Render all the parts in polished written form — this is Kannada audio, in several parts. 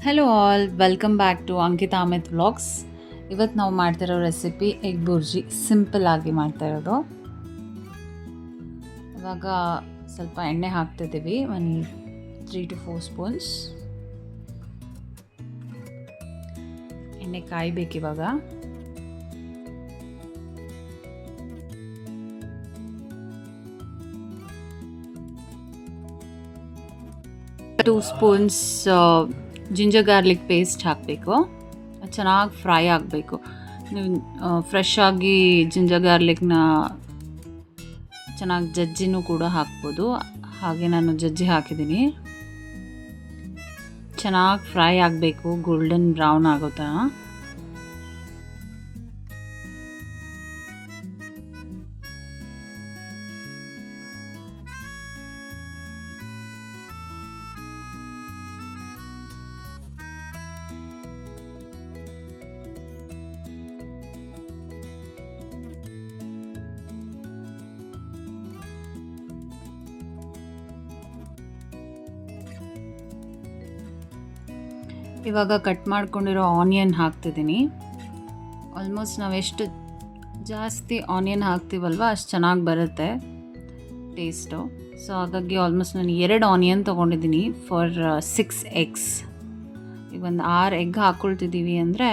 Hello all, welcome back to Ankita Amit vlogs. ಇವತ್ತು ನಾವು ಮಾಡ್ತಿರೋ ರೆಸಿಪಿ ಎಗ್ ಬುರ್ಜಿ, ಸಿಂಪಲ್ ಆಗಿ ಮಾಡ್ತಾ ಇರೋದು. ಇವಾಗ ಸ್ವಲ್ಪ ಎಣ್ಣೆ ಹಾಕ್ತಿದ್ದೀವಿ, ಒಂದು 3 to 4 ಸ್ಪೂನ್ಸ್ ಎಣ್ಣೆ ಕಾಯ್ಬೇಕು. ಇವಾಗ 2 ಸ್ಪೂನ್ಸ್ ಜಿಂಜರ್ ಗಾರ್ಲಿಕ್ ಪೇಸ್ಟ್ ಹಾಕಬೇಕು. ಚೆನ್ನಾಗಿ ಫ್ರೈ ಆಗಬೇಕು. ನೀವು ಫ್ರೆಶ್ ಆಗಿ ಜಿಂಜರ್ ಗಾರ್ಲಿಕ್ನ ಚೆನ್ನಾಗಿ ಜಜ್ಜಿನೂ ಕೂಡ ಹಾಕ್ಬೋದು. ಹಾಗೆ ನಾನು ಜಜ್ಜಿ ಹಾಕಿದ್ದೀನಿ. ಚೆನ್ನಾಗಿ ಫ್ರೈ ಆಗಬೇಕು, ಗೋಲ್ಡನ್ ಬ್ರೌನ್ ಆಗೋ ಥರ. ಇವಾಗ ಕಟ್ ಮಾಡ್ಕೊಂಡಿರೋ ಆನಿಯನ್ ಹಾಕ್ತಿದ್ದೀನಿ. ಆಲ್ಮೋಸ್ಟ್ ನಾವು ಎಷ್ಟು ಜಾಸ್ತಿ ಆನಿಯನ್ ಹಾಕ್ತೀವಲ್ವ ಅಷ್ಟು ಚೆನ್ನಾಗಿ ಬರುತ್ತೆ ಟೇಸ್ಟು. ಸೊ ಹಾಗಾಗಿ ಆಲ್ಮೋಸ್ಟ್ ನಾನು 2 ಆನಿಯನ್ ತೊಗೊಂಡಿದ್ದೀನಿ ಫಾರ್ 6 ಎಗ್ಸ್. ಈಗ ಒಂದು 6 ಎಗ್ ಹಾಕ್ಕೊಳ್ತಿದ್ದೀವಿ ಅಂದರೆ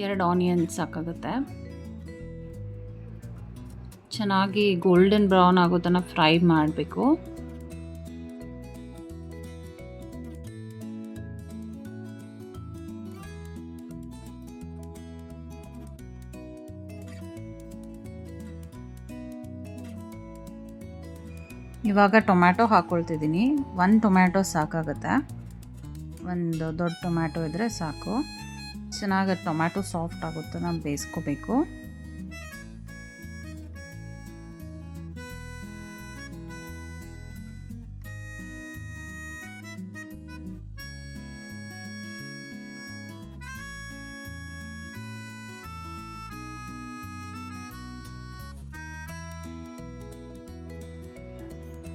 2 ಆನಿಯನ್ ಸಾಕಾಗುತ್ತೆ. ಚೆನ್ನಾಗಿ ಗೋಲ್ಡನ್ ಬ್ರೌನ್ ಆಗೋ ತನಕ ಫ್ರೈ ಮಾಡಬೇಕು. ಇವಾಗ ಟೊಮ್ಯಾಟೊ ಹಾಕ್ಕೊಳ್ತಿದ್ದೀನಿ. 1 ಟೊಮ್ಯಾಟೊ ಸಾಕಾಗುತ್ತೆ. ಒಂದು ದೊಡ್ಡ ಟೊಮ್ಯಾಟೊ ಇದ್ದರೆ ಸಾಕು. ಚೆನ್ನಾಗಿ ಟೊಮ್ಯಾಟೊ ಸಾಫ್ಟ್ ಆಗುತ್ತೆ, ನಾವು ಬೇಯಿಸ್ಕೋಬೇಕು.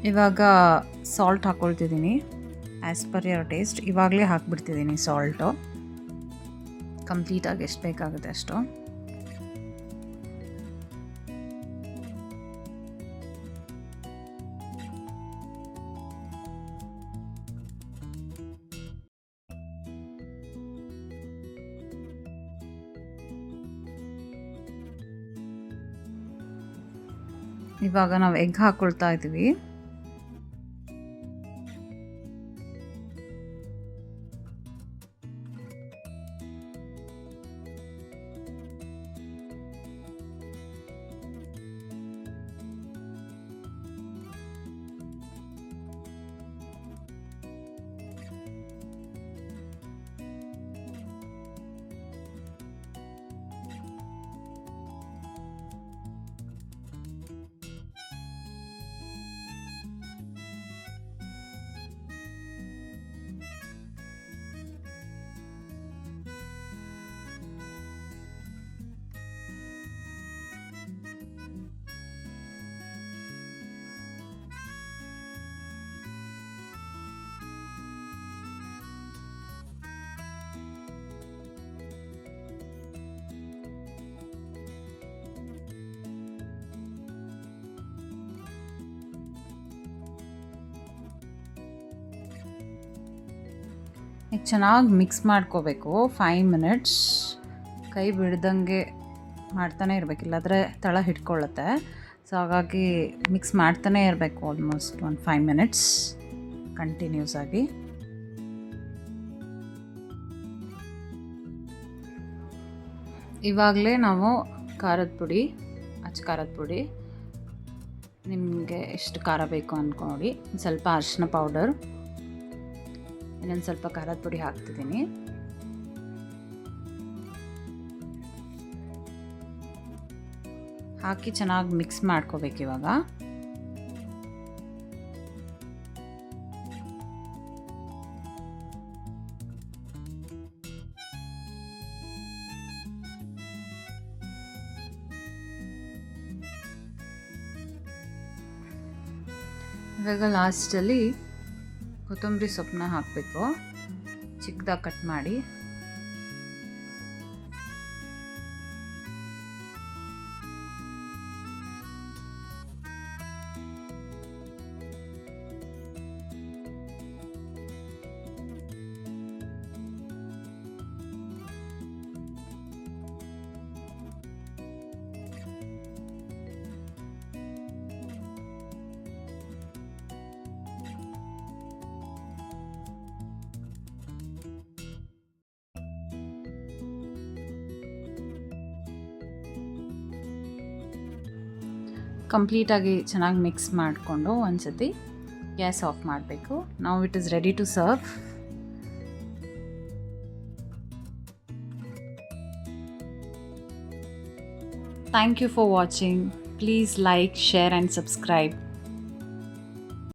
ಇವಾಗ ಸಾಲ್ಟ್ ಹಾಕ್ಕೊಳ್ತಿದ್ದೀನಿ, ಆ್ಯಸ್ ಪರ್ ಯುವರ್ ಟೇಸ್ಟ್. ಇವಾಗಲೇ ಹಾಕ್ಬಿಡ್ತಿದ್ದೀನಿ ಸಾಲ್ಟು, ಕಂಪ್ಲೀಟಾಗಿ ಎಷ್ಟು ಬೇಕಾಗುತ್ತೆ ಅಷ್ಟು. ಇವಾಗ ನಾವು ಎಗ್ ಹಾಕ್ಕೊಳ್ತಾ ಇದ್ದೀವಿ. ಈಗ ಚೆನ್ನಾಗಿ ಮಿಕ್ಸ್ ಮಾಡ್ಕೋಬೇಕು 5 ಮಿನಿಟ್ಸ್. ಕೈ ಬಿಡ್ದಂಗೆ ಮಾಡ್ತಾನೆ ಇರಬೇಕು, ಇಲ್ಲಾಂದರೆ ತಳ ಹಿಡ್ಕೊಳ್ಳುತ್ತೆ. ಸೊ ಹಾಗಾಗಿ ಮಿಕ್ಸ್ ಮಾಡ್ತಾನೆ ಇರಬೇಕು ಆಲ್ಮೋಸ್ಟ್ ಒಂದು 5 ಮಿನಿಟ್ಸ್ ಕಂಟಿನ್ಯೂಸ್ ಆಗಿ. ಇವಾಗಲೇ ನಾವು ಖಾರದ ಪುಡಿ, ಖಾರದ ಪುಡಿ ನಿಮಗೆ ಎಷ್ಟು ಖಾರ ಬೇಕು ಅಂದ್ಕೊಂಡು, ಸ್ವಲ್ಪ ಅರಿಶಿನ ಪೌಡರ್, ಇನ್ನೊಂದು ಸ್ವಲ್ಪ ಖಾರದ ಪುಡಿ ಹಾಕ್ತಿದ್ದೀನಿ. ಹಾಕಿ ಚೆನ್ನಾಗಿ ಮಿಕ್ಸ್ ಮಾಡ್ಕೋಬೇಕು. ಇವಾಗ ಲಾಸ್ಟಲ್ಲಿ ಕೊತ್ತಂಬರಿ ಸೊಪ್ಪನ್ನ ಹಾಕಬೇಕು, ಚಿಕ್ಕದಾಗಿ ಕಟ್ ಮಾಡಿ. ಕಂಪ್ಲೀಟಾಗಿ ಚೆನ್ನಾಗಿ ಮಿಕ್ಸ್ ಮಾಡಿಕೊಂಡು ಒಂದು ಸತಿ ಗ್ಯಾಸ್ ಆಫ್ ಮಾಡಬೇಕು. Now it is ready to serve. Thank you for watching. Please like, share and subscribe.